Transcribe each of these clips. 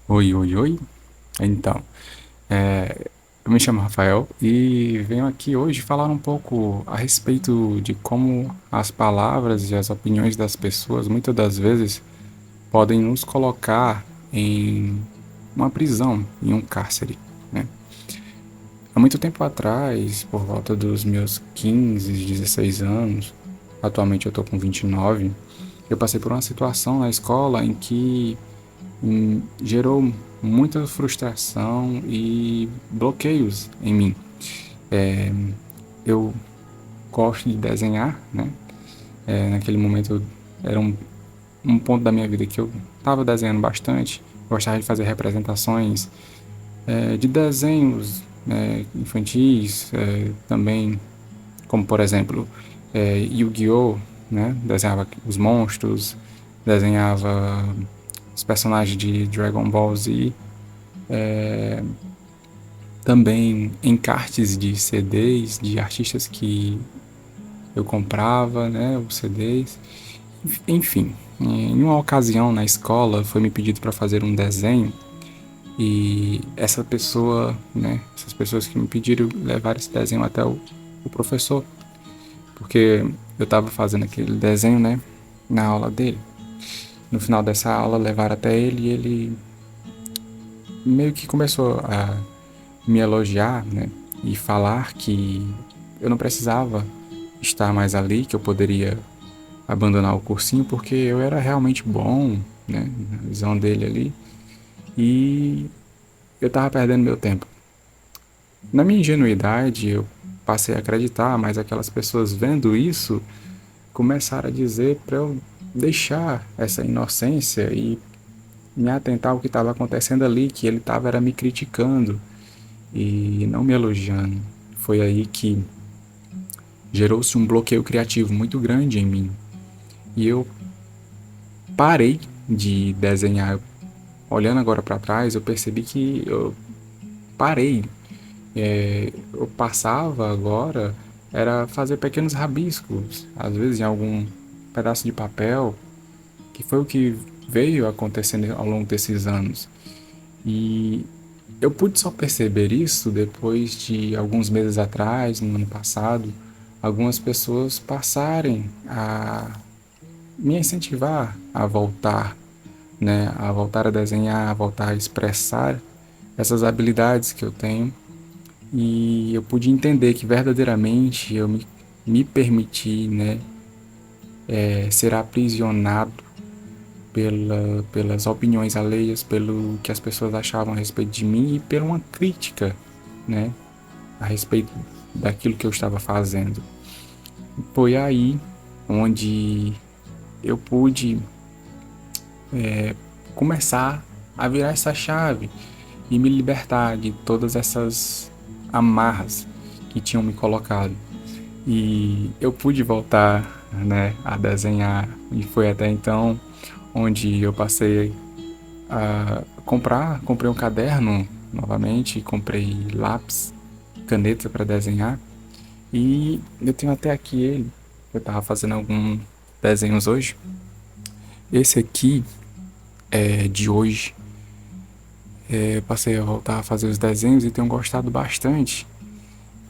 Oi, oi, oi. Então, eu me chamo Rafael e venho aqui hoje falar um pouco a respeito de como as palavras e as opiniões das pessoas muitas das vezes podem nos colocar em uma prisão, em um cárcere, né? Há muito tempo atrás, por volta dos meus 15, 16 anos, atualmente eu tô com 29, eu passei por uma situação na escola em que gerou muita frustração e bloqueios em mim. Eu gosto de desenhar, né? Naquele momento era um ponto da minha vida que eu estava desenhando bastante, gostava de fazer representações de desenhos infantis, também, como por exemplo Yu-Gi-Oh!, né? Desenhava os monstros, desenhava os personagens de Dragon Ball Z, também encartes de CDs de artistas que eu comprava, né, os CDs. Enfim, em uma ocasião na escola foi me pedido para fazer um desenho e essa pessoa, né, essas pessoas que me pediram levar esse desenho até o professor, porque eu estava fazendo aquele desenho, né, na aula dele. No final dessa aula levaram até ele e ele meio que começou a me elogiar, né, e falar que eu não precisava estar mais ali, que eu poderia abandonar o cursinho porque eu era realmente bom, né, na visão dele ali, e eu tava perdendo meu tempo. Na minha ingenuidade, eu passei a acreditar, mas aquelas pessoas vendo isso começaram a dizer para eu deixar essa inocência e me atentar ao que estava acontecendo ali, que ele estava era me criticando e não me elogiando. Foi aí que gerou-se um bloqueio criativo muito grande em mim. E eu parei de desenhar. Olhando agora para trás, eu percebi que eu parei. Eu passava agora era fazer pequenos rabiscos, às vezes em algum pedaço de papel, que foi o que veio acontecendo ao longo desses anos. E eu pude só perceber isso depois de alguns meses atrás, no ano passado, algumas pessoas passarem a me incentivar a voltar, né, a voltar a desenhar, a voltar a expressar essas habilidades que eu tenho. E eu pude entender que verdadeiramente eu me permiti, né, ser aprisionado pelas opiniões alheias, pelo que as pessoas achavam a respeito de mim e por uma crítica, né, a respeito daquilo que eu estava fazendo. Foi aí onde eu pude começar a virar essa chave e me libertar de todas essas amarras que tinham me colocado. E eu pude voltar, né, a desenhar e foi até então onde eu passei a comprei um caderno novamente, comprei lápis, caneta para desenhar e eu tenho até aqui ele. Eu tava fazendo alguns desenhos hoje. Esse aqui é de hoje. Eu passei a voltar a fazer os desenhos e tenho gostado bastante.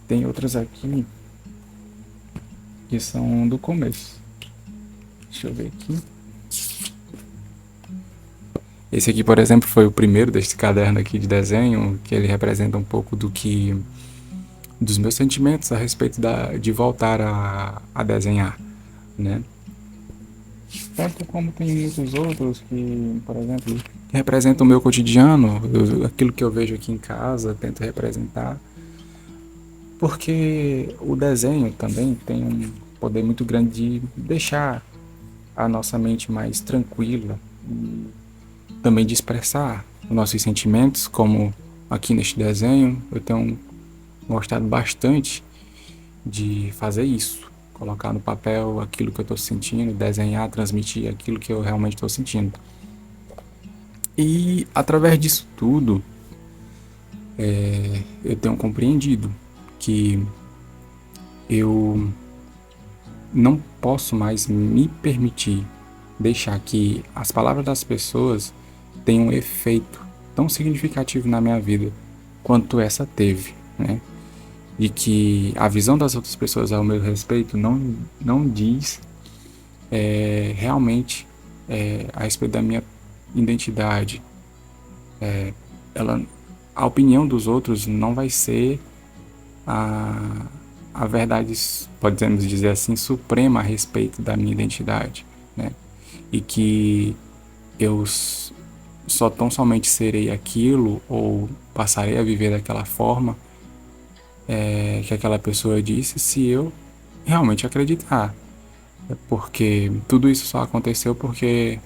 Tem outros aqui que são do começo. Deixa eu ver aqui. Esse aqui, por exemplo, foi o primeiro deste caderno aqui de desenho, que ele representa um pouco dos meus sentimentos a respeito de voltar a desenhar, né? Tanto como tem muitos outros que, por exemplo, representam o meu cotidiano, aquilo que eu vejo aqui em casa, tento representar, porque o desenho também tem um poder muito grande de deixar a nossa mente mais tranquila, também de expressar os nossos sentimentos, como aqui neste desenho, eu tenho gostado bastante de fazer isso, colocar no papel aquilo que eu estou sentindo, desenhar, transmitir aquilo que eu realmente estou sentindo. E através disso tudo, eu tenho compreendido que eu não posso mais me permitir deixar que as palavras das pessoas tenham efeito tão significativo na minha vida quanto essa teve, né? De que a visão das outras pessoas ao meu respeito não diz realmente a respeito da minha identidade. Ela, a opinião dos outros não vai ser a verdade, podemos dizer assim, suprema a respeito da minha identidade, né? E que eu só tão somente serei aquilo ou passarei a viver daquela forma que aquela pessoa disse se eu realmente acreditar. Porque tudo isso só aconteceu porque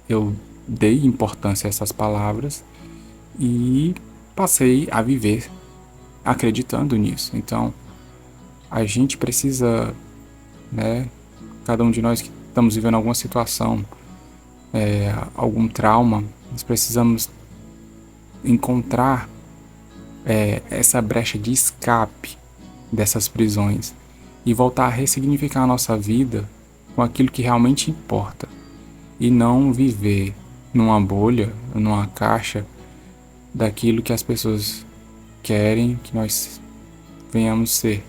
eu dei importância a essas palavras e passei a viver acreditando nisso. Então, a gente precisa, né, cada um de nós que estamos vivendo alguma situação, algum trauma, nós precisamos encontrar essa brecha de escape dessas prisões e voltar a ressignificar a nossa vida com aquilo que realmente importa e não viver numa bolha, numa caixa daquilo que as pessoas querem que nós venhamos ser,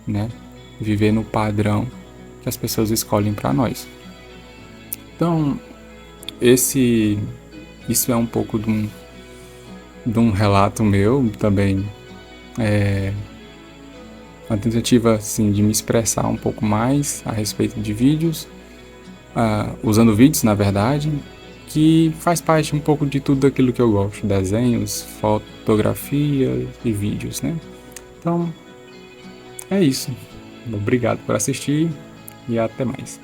né? Viver no padrão que as pessoas escolhem para nós. Então, isso é um pouco de um relato meu também, uma tentativa assim de me expressar um pouco mais a respeito de vídeos, usando vídeos na verdade, que faz parte um pouco de tudo aquilo que eu gosto, desenhos, fotografia e vídeos, né? Então, é isso. Obrigado por assistir e até mais.